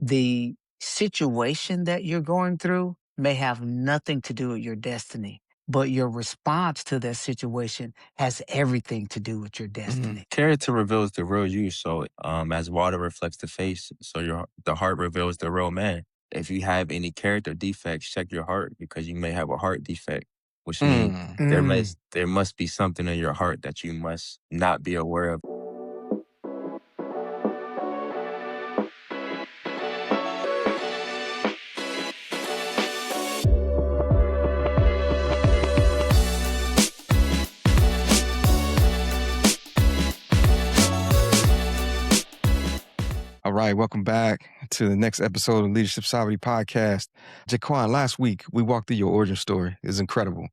the situation that you're going through may have nothing to do with your destiny, but your response to that situation has everything to do with your destiny. Character reveals the real you. So, as water reflects the face, so the heart reveals the real man. If you have any character defects, check your heart because you may have a heart defect, which means Mm. there must be something in your heart that you must not be aware of. All right, welcome back to the next episode of Leadership Sovereignty Podcast. Ja'Quan, last week we walked through your origin story. It's incredible.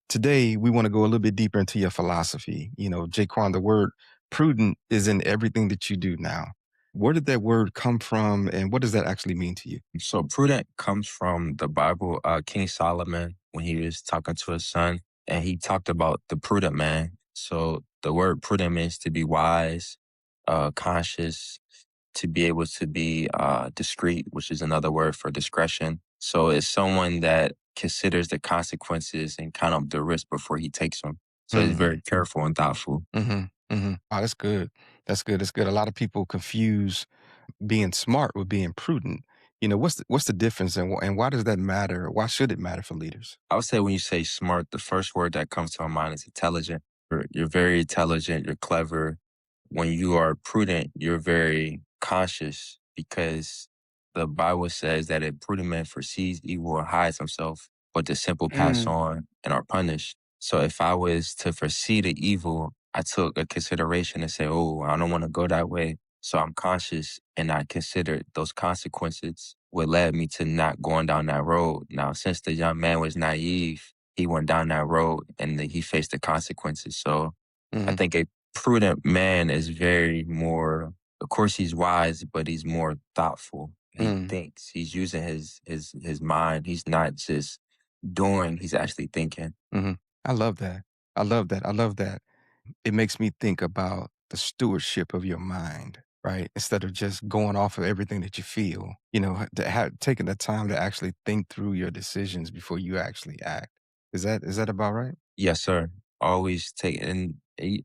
Today we want to go a little bit deeper into your philosophy. Ja'Quan, the word prudent is in everything that you do now. Where did that word come from, and what does that actually mean to you? So, prudent comes from the Bible. King Solomon, when he was talking to his son, and he talked about the prudent man. So, the word prudent means to be wise, conscious, to be able to be discreet, which is another word for discretion. So it's someone that considers the consequences and count up the risk before he takes them. So he's very careful and thoughtful. Oh, that's good. That's good. That's good. A lot of people confuse being smart with being prudent. What's the difference, and why does that matter? Why should it matter for leaders? I would say when you say smart, the first word that comes to my mind is intelligent. You're very intelligent. You're clever. When you are prudent, you're very conscious because the Bible says that a prudent man foresees evil and hides himself, but the simple pass Mm. on and are punished. So if I was to foresee the evil, I took a consideration and say, oh, I don't want to go that way. So I'm conscious and I considered those consequences what led me to not going down that road. Now, since the young man was naive, he went down that road and he faced the consequences. So I think a prudent man is very more, of course he's wise, but he's more thoughtful. He thinks. He's using his mind. He's not just doing, he's actually thinking. I love that. I love that. I love that. It makes me think about the stewardship of your mind, right? Instead of just going off of everything that you feel, taking the time to actually think through your decisions before you actually act. Is that about right? Yes, sir. Always take, and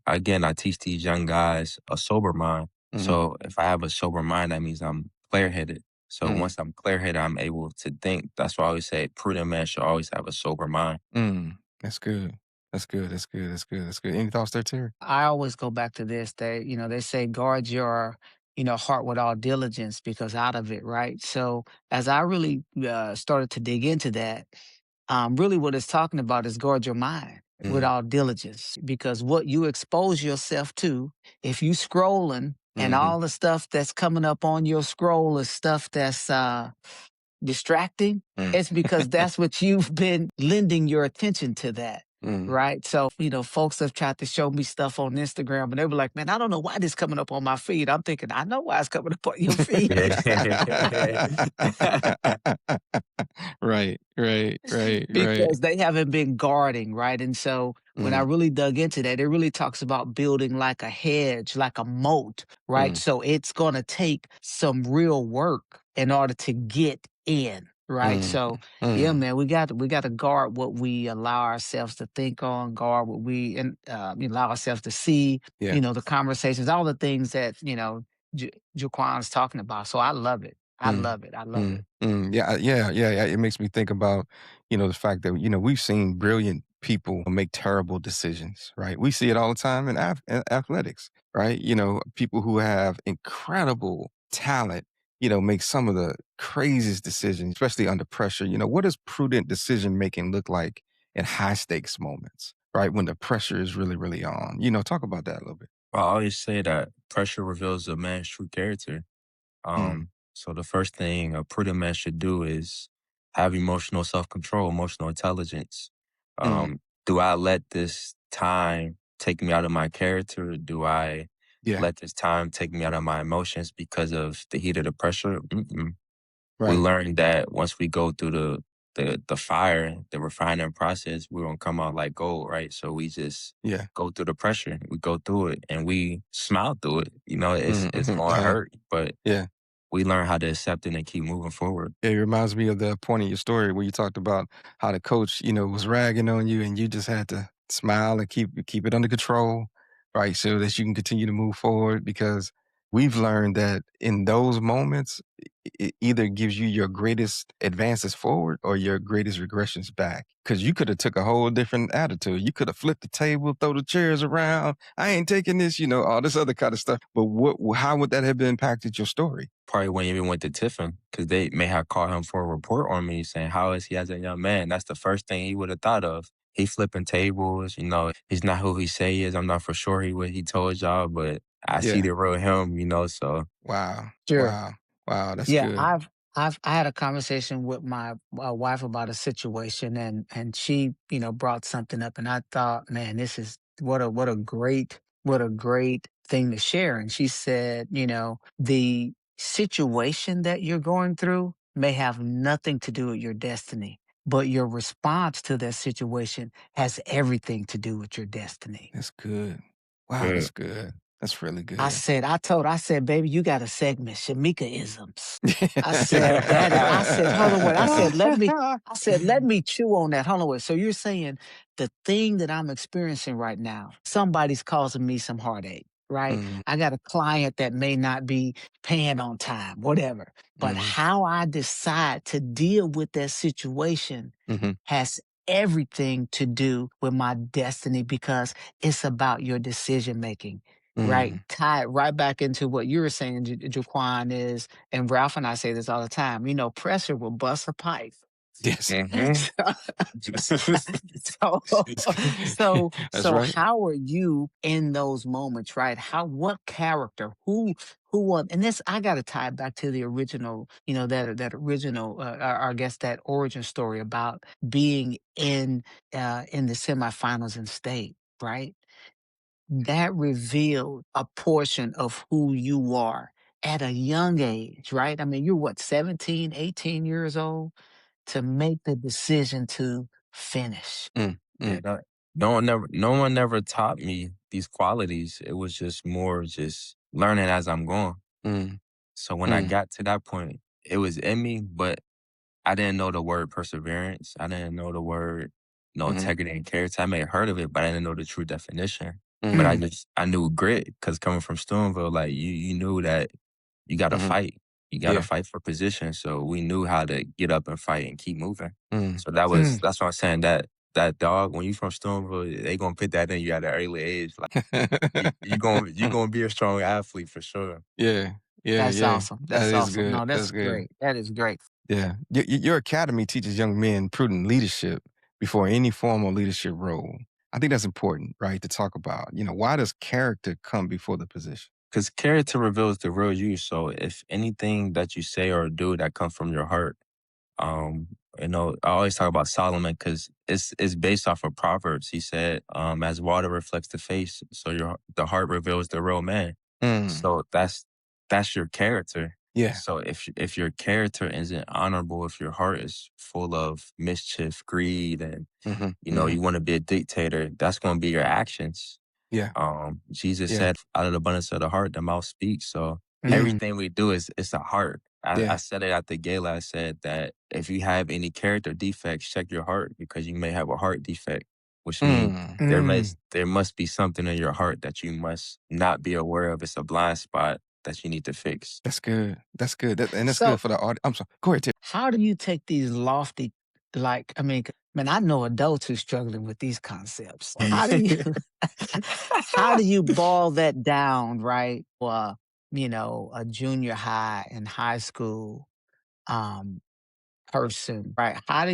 again, I teach these young guys a sober mind. So if I have a sober mind, that means I'm clear-headed. So once I'm clear-headed, I'm able to think. That's why I always say prudent man should always have a sober mind. That's good. That's good. That's good. That's good. That's good. Any thoughts there, Terry? I always go back to this. They say guard your, heart with all diligence because out of it, right? So as I really started to dig into that, really what it's talking about is guard your mind with all diligence because what you expose yourself to, if you scrolling and all the stuff that's coming up on your scroll is stuff that's distracting, it's because that's what you've been lending your attention to that. Right. So, folks have tried to show me stuff on Instagram and they were like, man, I don't know why this coming up on my feed. I'm thinking, I know why it's coming up on your feed. Right. Because they haven't been guarding, right? And so when I really dug into that, it really talks about building like a hedge, like a moat, right? So it's going to take some real work in order to get in, right? So yeah, man, we got to guard what we allow ourselves to think on, guard what we allow ourselves to see, Yeah. the conversations, all the things that Ja'Quan's talking about. So I love it. I love it. I love it. Yeah. It makes me think about, the fact that, we've seen brilliant people make terrible decisions, right? We see it all the time in athletics, right? People who have incredible talent, make some of the craziest decisions, especially under pressure. What does prudent decision making look like in high stakes moments, right? When the pressure is really, really on, talk about that a little bit. I always say that pressure reveals a man's true character. So the first thing a prudent man should do is have emotional self-control, emotional intelligence. Do I let this time take me out of my character? Do I Yeah. let this time take me out of my emotions because of the heat of the pressure? We Right. learned that once we go through the fire, the refining process, we're gonna come out like gold, right? So we just go through the pressure, we go through it, and we smile through it. It's gonna hurt, but we learn how to accept it and keep moving forward. It reminds me of the point in your story where you talked about how the coach, was ragging on you and you just had to smile and keep it under control, right? So that you can continue to move forward because we've learned that in those moments, it either gives you your greatest advances forward or your greatest regressions back. Cause you could have took a whole different attitude. You could have flipped the table, throw the chairs around. I ain't taking this, all this other kind of stuff. But how would that have impacted your story? Probably when he even went to Tiffin, because they may have called him for a report on me saying, how is he as a young man? That's the first thing he would have thought of. He flipping tables, he's not who he say he is. I'm not for sure what he told y'all, but I see Yeah. the real him, so. Wow. Sure. Wow. Wow. That's Yeah, good. I had a conversation with my wife about a situation, and she brought something up, and I thought, man, this is what a great thing to share. And she said, the situation that you're going through may have nothing to do with your destiny, but your response to that situation has everything to do with your destiny. That's good. Wow, that's good. That's really good. I said, baby, you got a segment, Shamika isms. I said, hold on, wait. I said, let me chew on that. Hold on, wait. So you're saying the thing that I'm experiencing right now, somebody's causing me some heartache, right? Mhm, I got a client that may not be paying on time, whatever. But mhm, how I decide to deal with that situation mhm, has everything to do with my destiny because it's about your decision making. Right, mhm. tie it right back into what you were saying, Jaquan is, and Ralph and I say this all the time. Pressure will bust a pipe. Yes. Mhm. so, It's good. so, That's so, right. how are you in those moments? Right? What character? Who? Was, and this, I got to tie it back to the original. That original. I guess that origin story about being in the semifinals in state. Right, that revealed a portion of who you are at a young age, right? I mean, you're what, 17, 18 years old to make the decision to finish. Mm, Yeah, mm, no one never taught me these qualities. It was just more just learning as I'm going. mm, So when I mm, got to that point, it was in me, but I didn't know the word perseverance. I didn't know the word, mhm, integrity and character. I may have heard of it, but I didn't know the true definition. But I mhm, just I knew grit because coming from Stoneville, like you knew that you got to mhm. fight. You got to Yeah. fight for position. So we knew how to get up and fight and keep moving. Mm. So Mm. that's what I'm saying. That dog, when you from Stoneville, they gonna put that in you at an early age. Like you gonna be a strong athlete for sure. Yeah. Yeah, That's yeah. awesome. That That's is awesome. good. No, that's That's good. great. That is great. Yeah. Your academy teaches young men prudent leadership before any formal leadership role. I think that's important, right, to talk about. Why does character come before the position? Because character reveals the real you. So if anything that you say or do that comes from your heart, um, I always talk about Solomon because it's based off of Proverbs. He said, as water reflects the face, so the heart reveals the real man. Mm. So that's your character. Yeah. So if your character isn't honorable, if your heart is full of mischief, greed, and Mhm, mhm. you want to be a dictator, that's going to be your actions. Yeah. Jesus Yeah. said, out of the abundance of the heart, the mouth speaks. So Mm. Mm. everything we do it's a heart. I Yeah. said it at the gala. I said that if you have any character defects, check your heart because you may have a heart defect, which means Mm. Mm. there must be something in your heart that you must not be aware of. It's a blind spot that you need to fix. That's good. That's good. And that's So, good for the audience. I'm sorry. Go ahead, Tim. how do you take these lofty, I mean, man, I know adults who's struggling with these concepts. How do you, how do you boil that down, right? A junior high and high school um, person, right? How do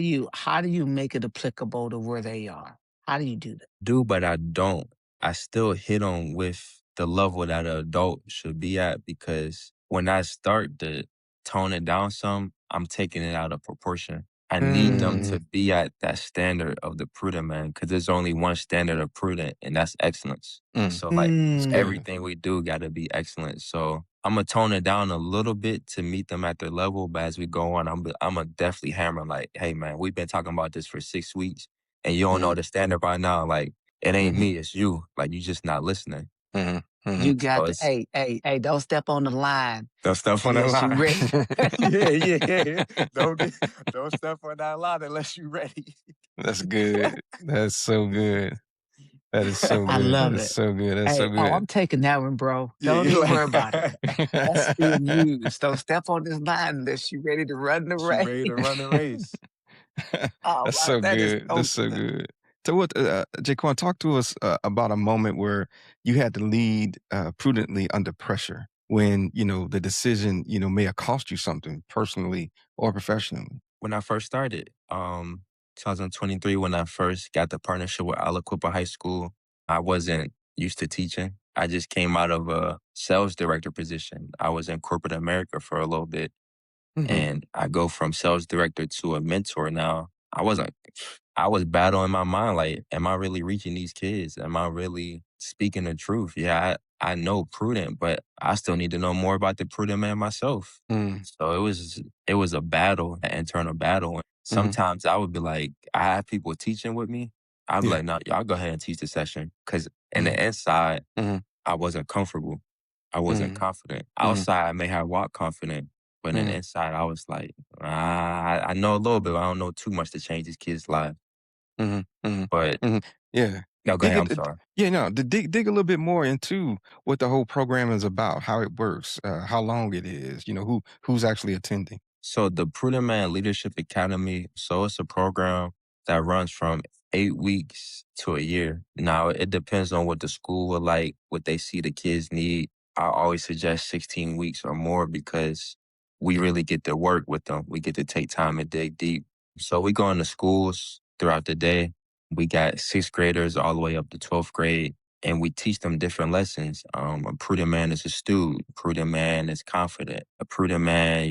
you make it applicable to where they are? How do you do that? Do, but I don't. I still hit on with the level that an adult should be at because when I start to tone it down some, I'm taking it out of proportion. I need them Mm. Mm. to be at that standard of the prudent man because there's only one standard of prudent, and that's excellence. Mm. So, like, That's Mm. good. everything we do got to be excellent. So, I'm gonna tone it down a little bit to meet them at their level, but as we go on, I'm gonna definitely hammer like, hey man, we've been talking about this for 6 weeks, and you don't know Mm. the standard by now. Like, it ain't Mhm, me, it's you. Like, you just not listening. mhm. You So got to, it's hey, don't step on the line don't step on the unless you line. ready. Yeah. Don't step on that line unless you're ready. That's good. That's so good. That is so I good. That love is it. so good. That's so Hey, oh, good. I'm taking that one, bro. Yeah, Don't you even like worry about it. That's being used. Don't step on this line unless you ready to run the she race. ready to run the race. Oh, That's wow, so that is good. so That's so good. good. So what, Jaquan, talk to us about a moment where you had to lead prudently under pressure when, the decision, may have cost you something personally or professionally. When I first started, 2023, when I first got the partnership with Aliquippa High School, I wasn't used to teaching. I just came out of a sales director position. I was in corporate America for a little bit, Hmm. and I go from sales director to a mentor now. I was battling in my mind, like, am I really reaching these kids? Am I really speaking the truth? Yeah, I know prudent, but I still need to know more about the prudent man myself. Mm, So it was a battle, an internal battle. hmm. Sometimes I would be like, I have people teaching with me. I'd be Yeah. like, no, y'all go ahead and teach the session. Cause in Hmm. the inside, Hmm. I wasn't comfortable. I wasn't Hmm. confident. Hmm. Outside, I may have walked confident, but in the Hmm. inside, I was like, I know a little bit, but I don't know too much to change these kids' lives. Hmm. Hmm. But Hmm. Yeah. no, go Dig ahead. I'm it. sorry. Yeah. No. Dig a little bit more into what the whole program is about, how it works, how long it is. Who's actually attending. So the Prudent Man Leadership Academy, so it's a program that runs from 8 weeks to a year. Now it depends on what the school would like, what they see the kids need. I always suggest 16 weeks or more because we really get to work with them. We get to take time and dig deep. So we go into schools throughout the day. We got sixth graders all the way up to 12th grade and we teach them different lessons. A prudent man is astute. A prudent man is confident. A prudent man,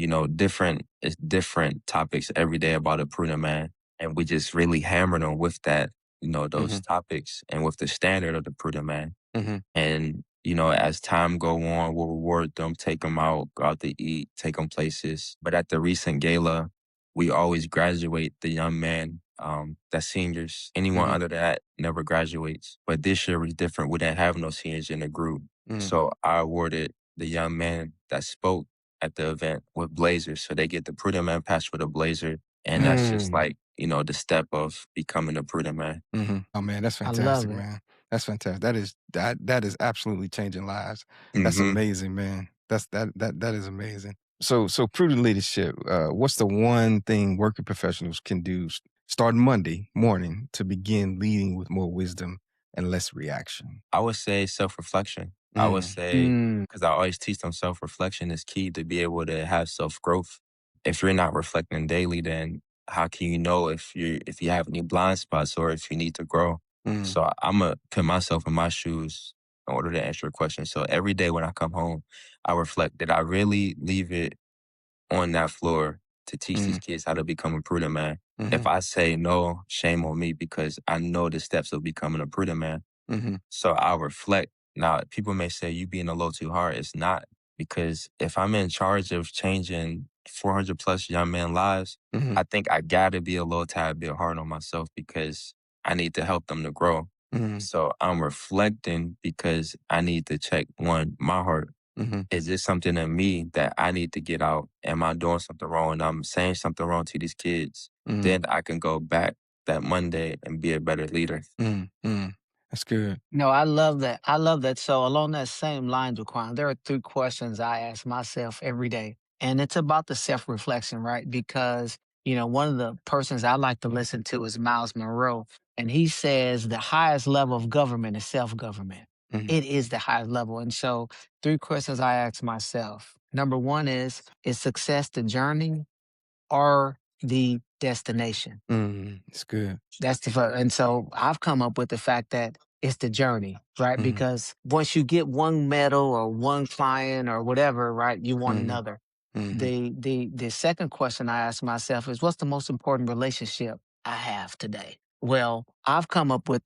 it's different topics every day about a prudent man. And we just really hammer them with that, Hmm. those topics and with the standard of the prudent man. Hmm. And, as time go on, we'll reward them, take them out, go out to eat, take them places. But at the recent gala, we always graduate the young man, that's seniors. Anyone Hmm. under that never graduates. But this year was different. We didn't have no seniors in the group. Hmm. So I awarded the young man that spoke at the event with blazers. So they get the Prudent Man patch with a blazer. And that's just Mm. like, the step of becoming a prudent man. Mhm. Oh, man, that's I love fantastic, it. man. That's fantastic. That is absolutely changing lives. That's Hmm. amazing, man. That is amazing. So prudent leadership, what's the one thing working professionals can do starting Monday morning to begin leading with more wisdom and less reaction? I would say self-reflection. I would Mm, say, Mm, because I always teach them self-reflection is key to be able to have self-growth. If you're not reflecting daily, then how can you know if you have any blind spots or if you need to grow? mm, So I'm gonna put myself in my shoes in order to answer your question. So every day when I come home, I reflect, did I really leave it on that floor to teach these mm, kids how to become a prudent man? If mhm, I say no, shame on me because I know the steps of becoming a prudent man. mhm, So I'll reflect. Now, people may say you being a little too hard. It's not because if I'm in charge of changing 400 plus young men lives, mhm, I think I gotta be a little tad bit hard on myself because I need to help them to grow. mhm, So I'm reflecting because I need to check one, my heart. mhm, Is this something in me that I need to get out? Am I doing something wrong? And I'm saying something wrong to these kids. mhm, Then I can go back that Monday and be a better leader. mhm, mhm. That's good. no, I love that. I love that. So along that same line, Jaquan, there are three questions I ask myself every day. And it's about the self-reflection, right? Because, one of the persons I like to listen to is Miles Monroe. And he says the highest level of government is self-government. Mhm, It is the highest level. And so three questions I ask myself. Number one is success the journey or the destination? mhm. It's good. That's and so I've come up with the fact that it's the journey, right? Mhm, Because once you get one medal or one client or whatever, right, you want mhm, another. mhm, The second question I ask myself is what's the most important relationship I have today? Well, I've come up with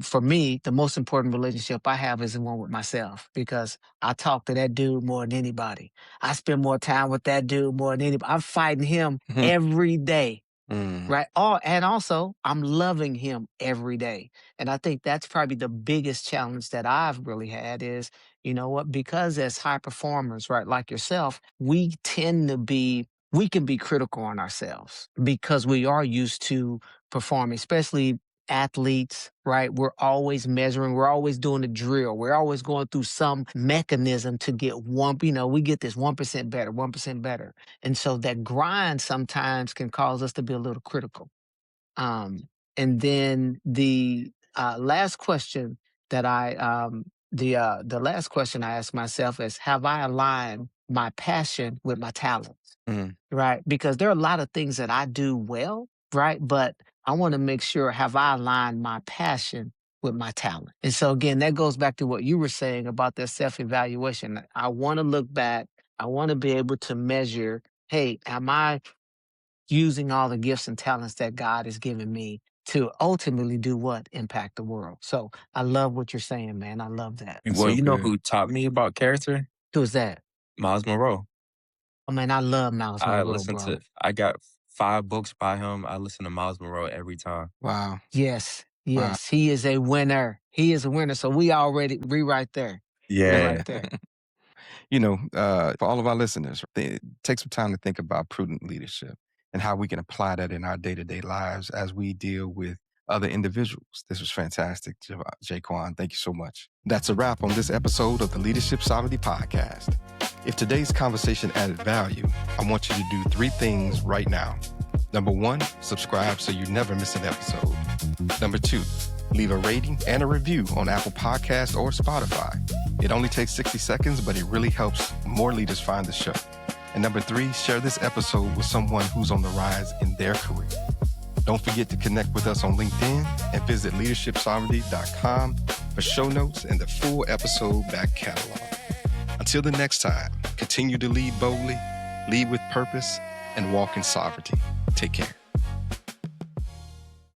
for me, the most important relationship I have is the one with myself because I talk to that dude more than anybody. I spend more time with that dude more than anybody. I'm fighting him mhm, every day. mhm, Right. Oh, and also I'm loving him every day. And I think that's probably the biggest challenge that I've really had is, you know what? Because as high performers, right, like yourself, we can be critical on ourselves because we are used to performing, especially athletes, right? We're always measuring, we're always doing a drill, we're always going through some mechanism to get we get this 1% better, 1% better. And so that grind sometimes can cause us to be a little critical. Um, and then last question that the last question I ask myself is, have I aligned my passion with my talent? Mm. Right? Because there are a lot of things that I do well, right? But I want to make sure, have I aligned my passion with my talent? And so again, that goes back to what you were saying about that self-evaluation. I want to look back. I want to be able to measure, hey, am I using all the gifts and talents that God has given me to ultimately do what? Impact the world. So I love what you're saying, man. I love that. That's Well, so you know good. who taught me about character? Who's that? Miles Monroe. Oh man, I love Miles Monroe, bro. I got 5 books by him. I listen to Miles Monroe every time. Wow. Yes, Wow. yes, he is a winner. He is a winner. So we right there. We're Yeah. right there. For all of our listeners, take some time to think about prudent leadership and how we can apply that in our day-to-day lives as we deal with other individuals. This was fantastic, Ja'Quan. Thank you so much. That's a wrap on this episode of the Leadership Sovereignty Podcast. If today's conversation added value, I want you to do 3 things right now. Number 1, subscribe so you never miss an episode. Number 2, leave a rating and a review on Apple Podcasts or Spotify. It only takes 60 seconds, but it really helps more leaders find the show. And number 3, share this episode with someone who's on the rise in their career. Don't forget to connect with us on LinkedIn and visit leadershipsovereignty.com for show notes and the full episode back catalog. Until the next time, continue to lead boldly, lead with purpose, and walk in sovereignty. Take care.